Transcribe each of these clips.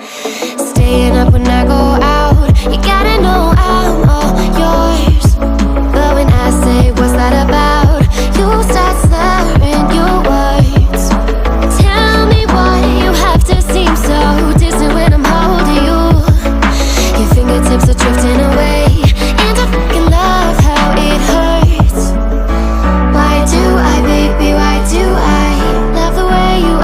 Staying up when I go out, you gotta know I'm all yours. But when I say what's that about, you start slurring your words. Tell me why you have to seem so distant when I'm holding you. Your fingertips are drifting away, and I fucking love how it hurts. Why do I, baby, why do I love the way you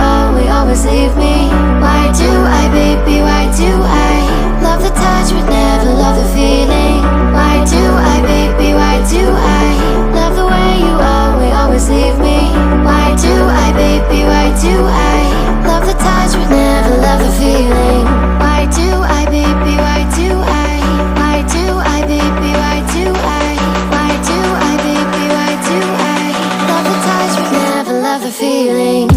always leave me? Why do I, baby, why do I love the touch but never love the feeling? Why do I, baby, why do I love the way you always leave me? Why do I, baby, why do I love the touch but never love the feeling? Why do I, baby, why do I? Why do I, baby, why do I? Why do I, baby, why do I love the touch but never love the feeling?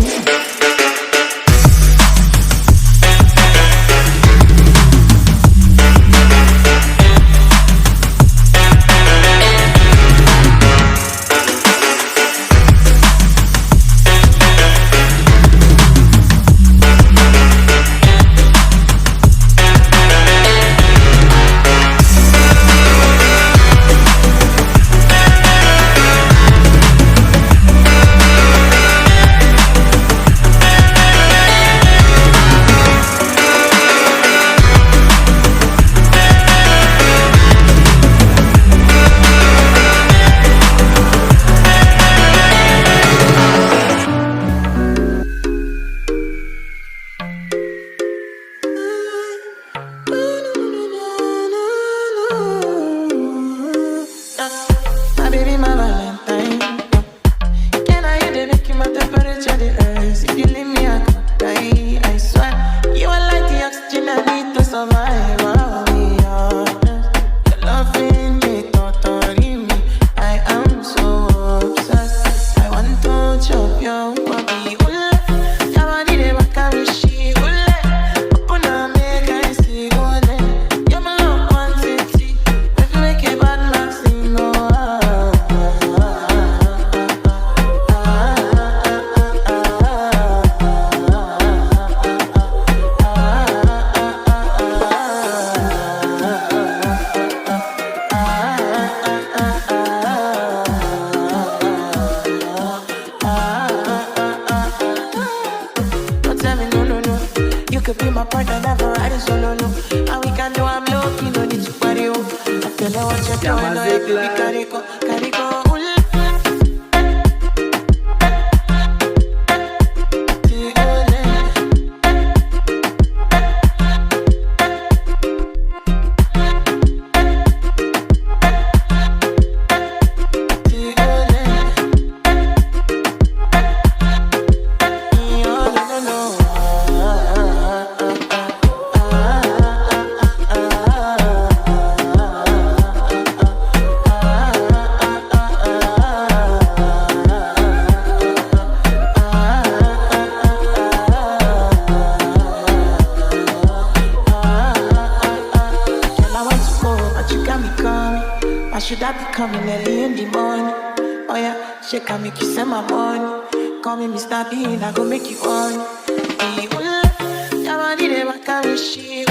My baby, my Valentine. Can I hear the making my temperature the rise? If you leave me, I could die. I swear, you are like the oxygen I need to survive. I'll be honest. Your loving me, totally me. I am so obsessed. I want to chop your body. Your body, they back and wish she open up, make I see. You're my love quantity. If you make a bad man sing, oh. Don't tell me no, no, no. You could be my partner, never ride it solo, no. And we can do I'm low, you no need to party, oh. I tell you what you're doing, no, you be carry go, carry go. I should have be coming early in the morning. Oh yeah, she can make you send my money. Call me Mr. Bean, I go make you on. Your body, they back and wish you.